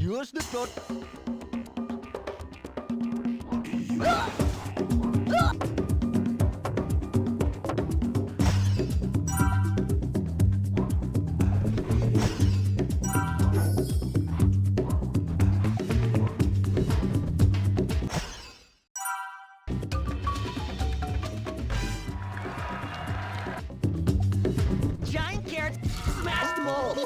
just the thought. Giant carrots smashed them all.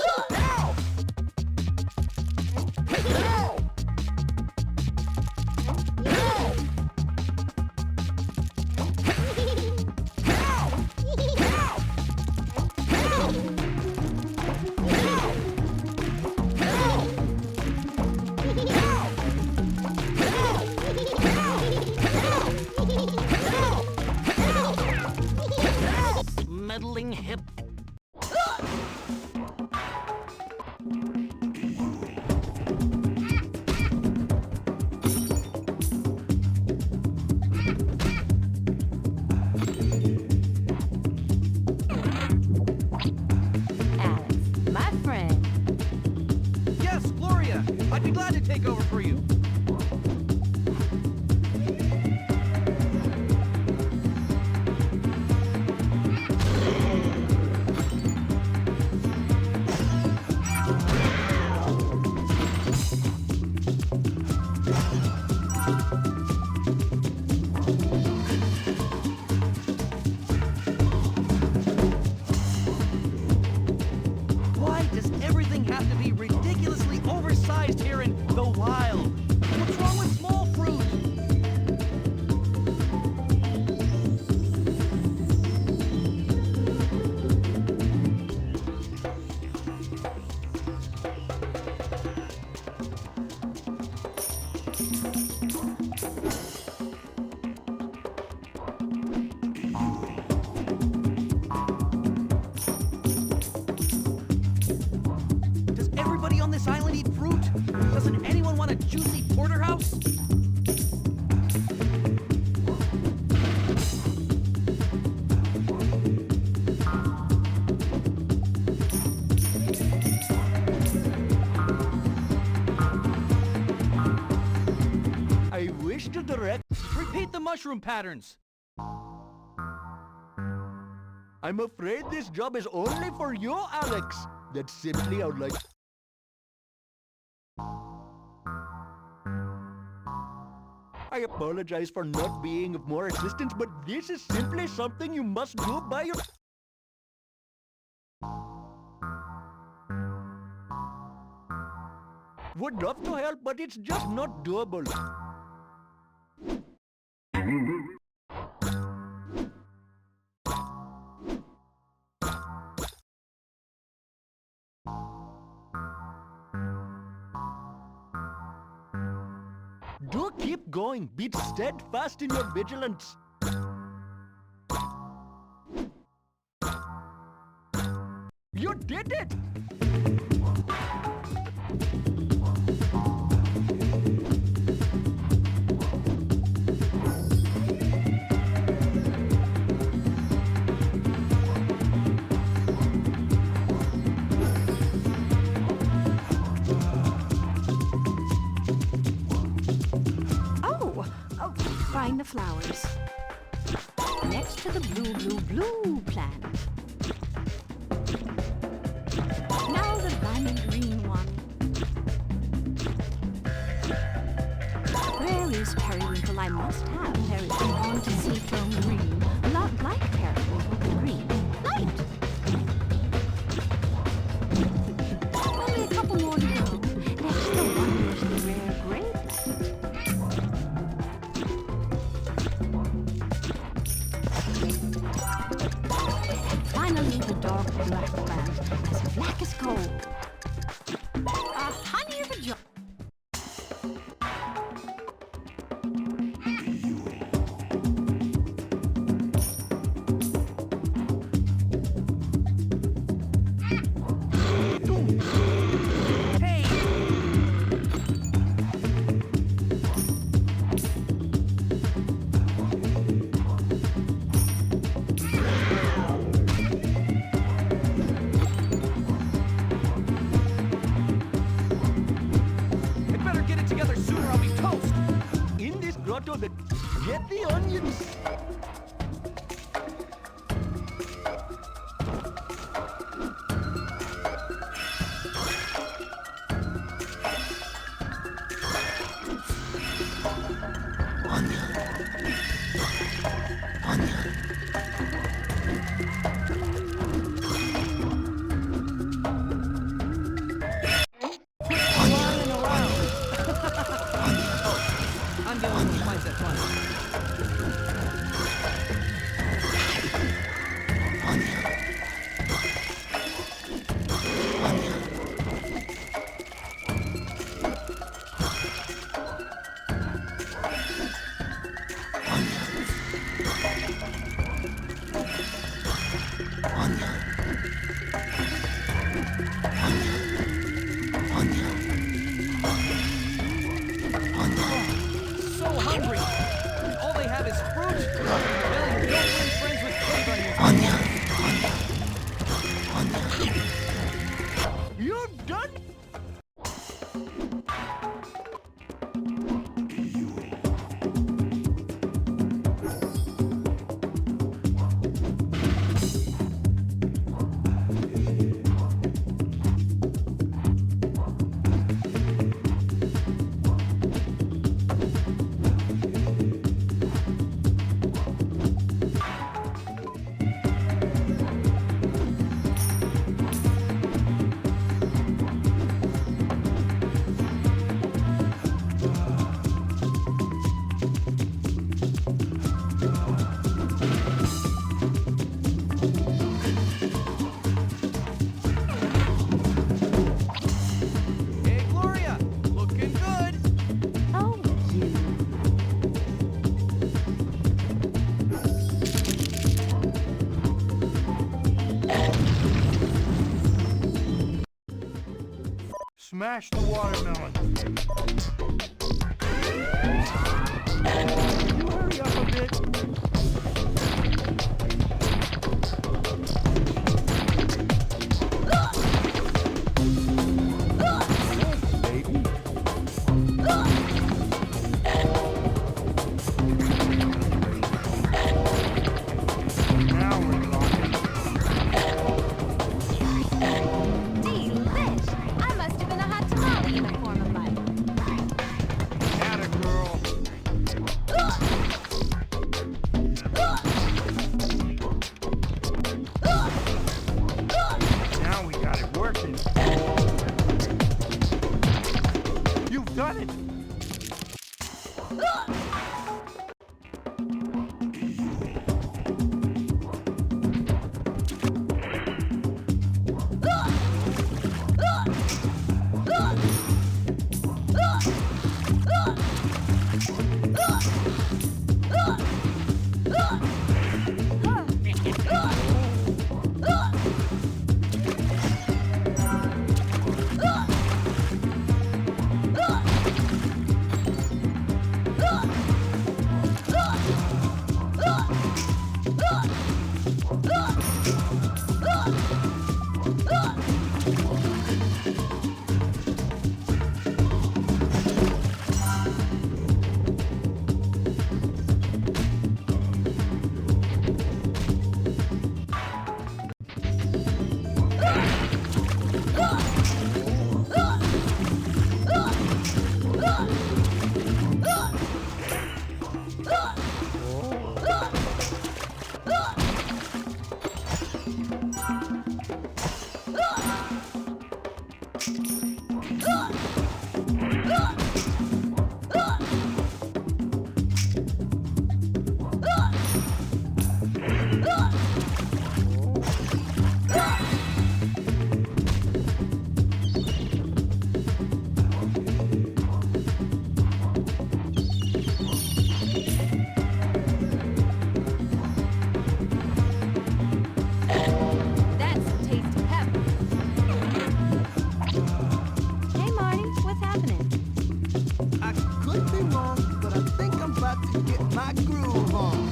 Meddling hip. Alex, my friend. Yes, Gloria. I'd be glad to take over for you. Why does everything have to be ridiculously oversized here in the wild? What's wrong with small fruit? Does everybody on this island eat fruit? Doesn't anyone want a juicy porterhouse? I wish to direct. Repeat the mushroom patterns. I'm afraid this job is only for you, Alex. That's simply out like. I apologize for not being of more assistance, but this is simply something you must do by your. Would love to help, but it's just not doable. Do keep going. Be steadfast in your vigilance. You did it! Find the flowers. Next to the blue plant. Now the diamond green one. Where is periwinkle? I must have periwinkle. I want to see from green. A lot like periwinkle, but green. Light! Only a couple more to go. Next, the wonderfully rare grape. Finally, the dark black plant, as black as coal. A honey of a jar. Mash the watermelon. Can you hurry up a bit? Baby. Now we're talking. Delish! I must have been a hot tamale in a former life. Atta girl. Now we got it working. You've done it. That's a taste of heaven. Hey, Marty, what's happening? I could be wrong, but I think I'm about to get my groove on.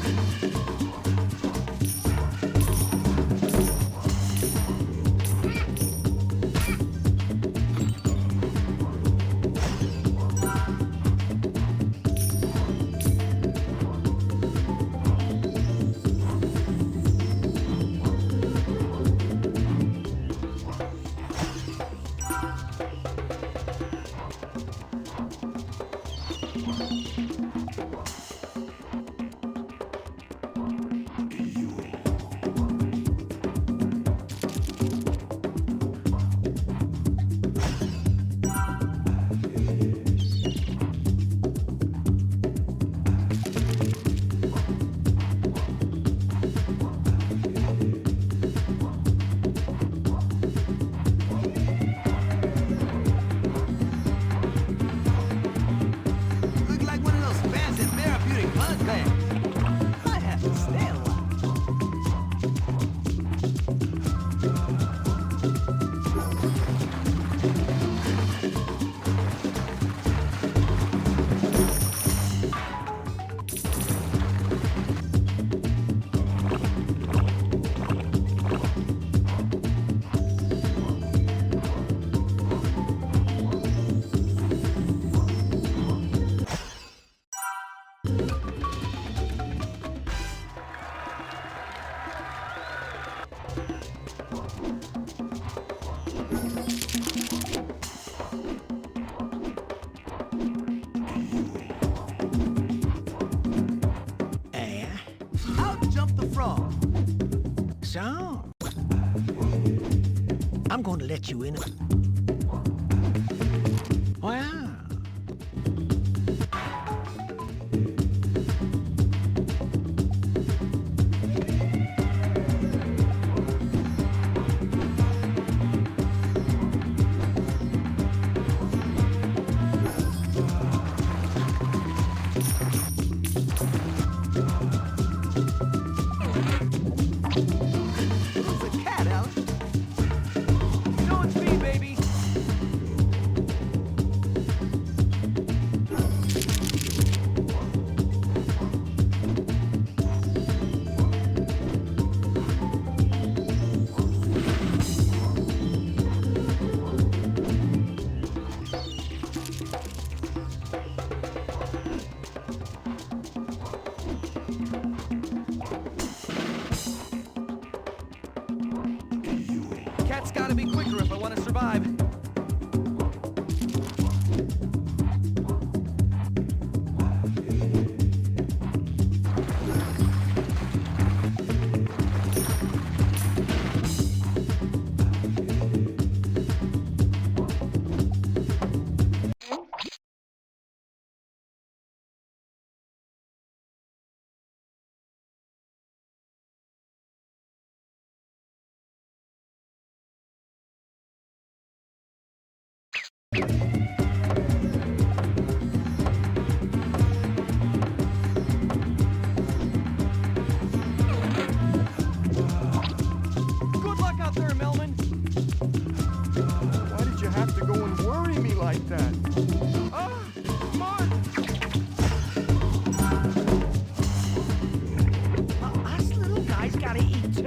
Look like one of those fancy therapeutic bug bags. Might have to stay a while. Out jumped the frog. So, I'm going to let you in. Well, Who's a cat, Alan? You know it's me, baby. That's gotta be quicker if I want to survive. Good luck out there, Melvin. Why did you have to go and worry me like that? Ah, Mark! Us little guys gotta eat too.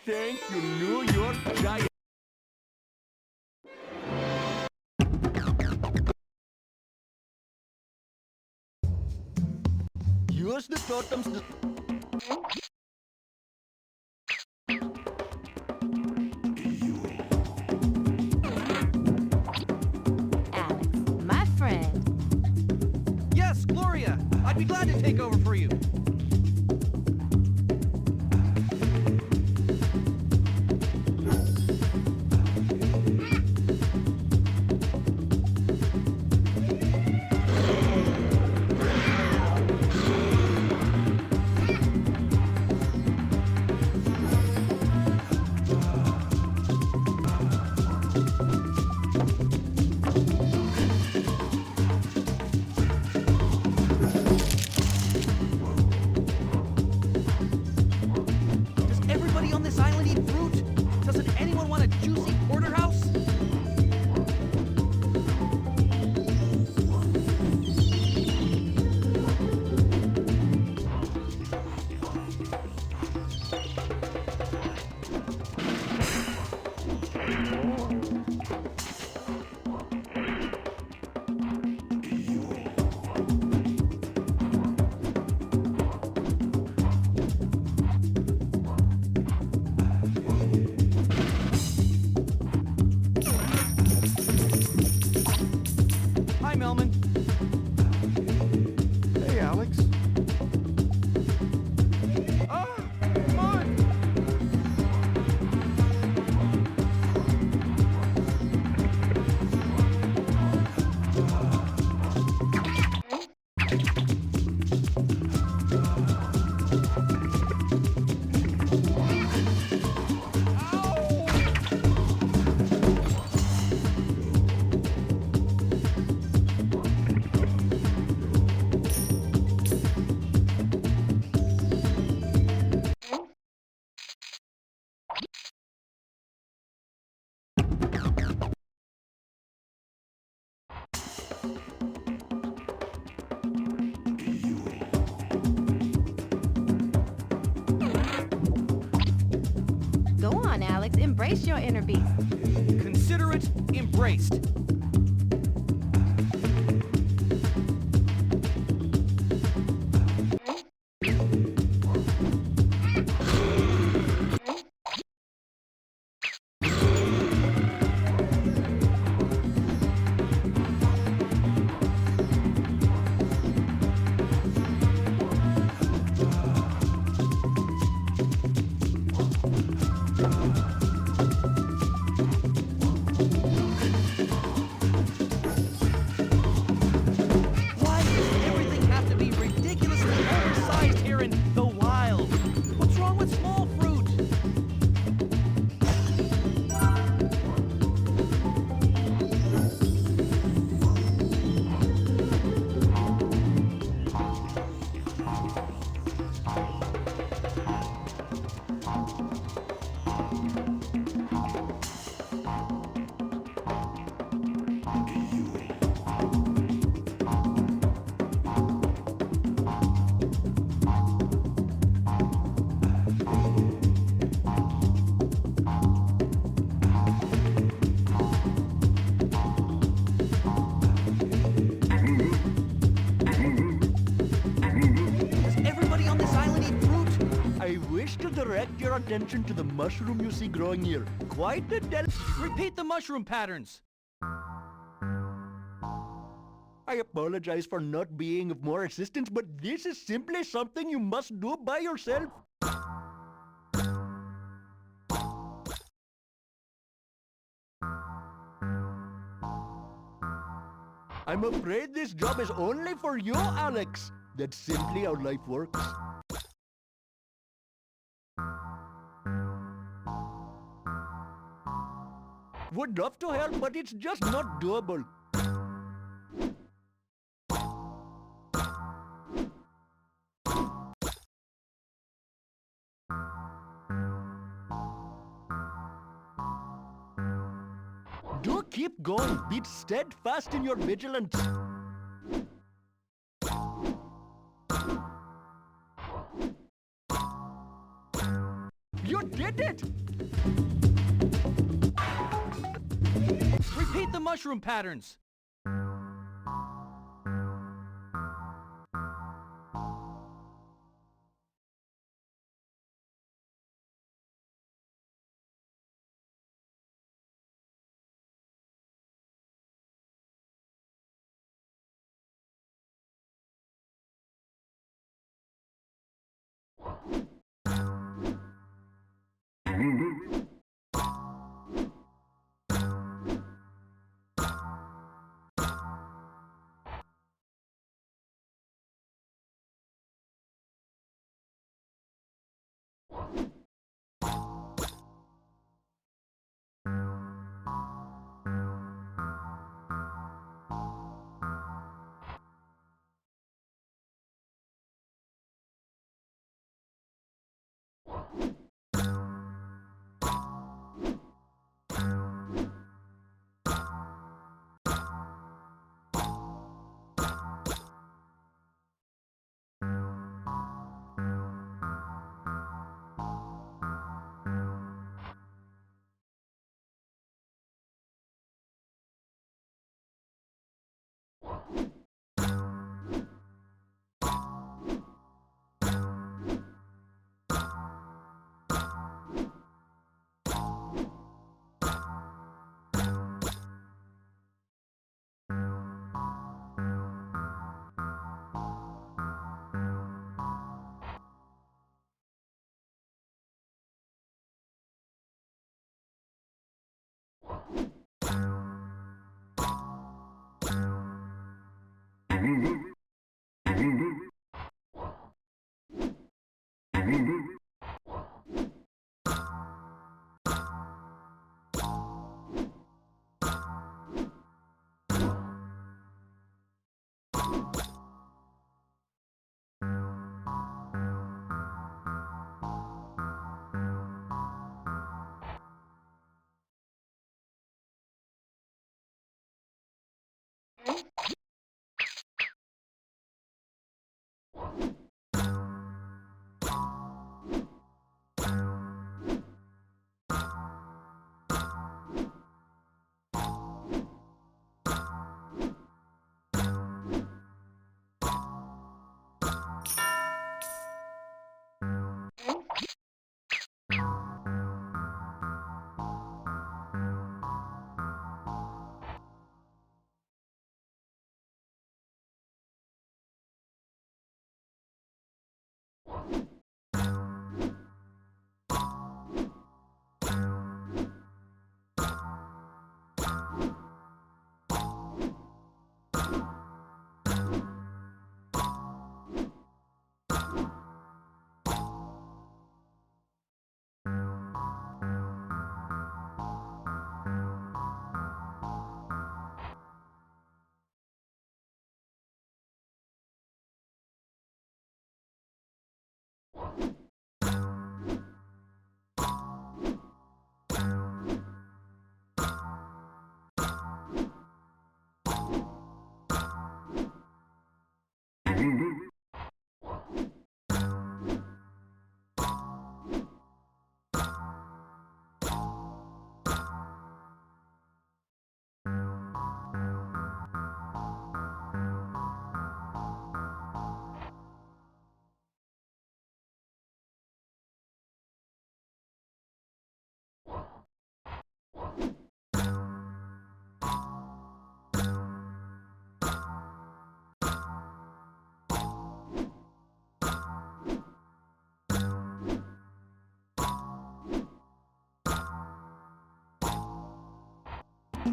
Thank you, New York Giants. Use the totems to... Alex, my friend. Yes, Gloria. I'd be glad to take over for you. Does everybody on this island eat fruit? Doesn't anyone want a juicy porterhouse? Hi, Melman. Hey, Alex. Ah, Mark! Go on, Alex. Embrace your inner beast. Consider it embraced. attention to the mushroom you see growing here. Quite a Repeat the mushroom patterns. I apologize for not being of more assistance, but this is simply something you must do by yourself. I'm afraid this job is only for you, Alex. That's simply how life works. Would love to help, but it's just not doable. Do keep going. Be steadfast in your vigilance. You did it! Repeat the mushroom patterns.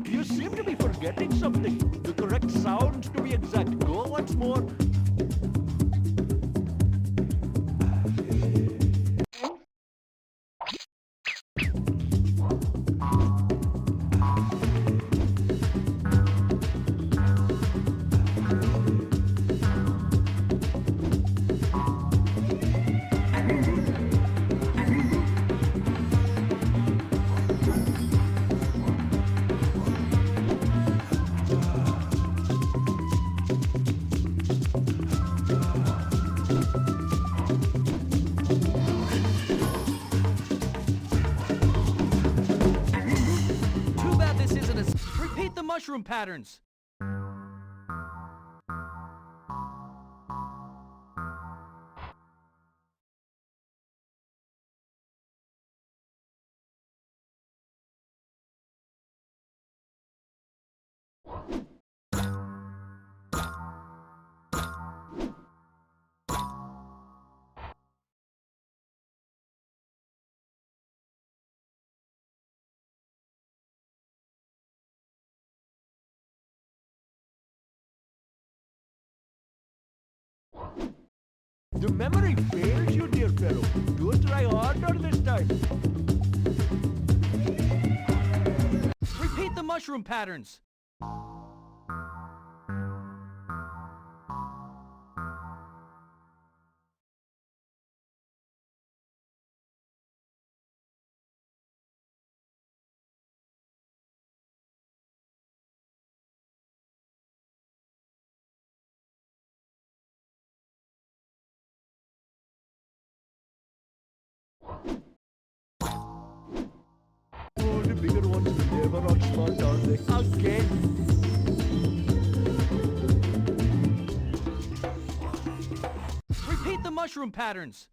You seem to be forgetting something. The correct sounds, to be exact. Go once more. Too bad this isn't a... Repeat the mushroom patterns. The memory fails you, dear fellow. Do try harder this time. Repeat the mushroom patterns. Oh, the bigger ones never outsmart, are they? Again. Repeat the mushroom patterns.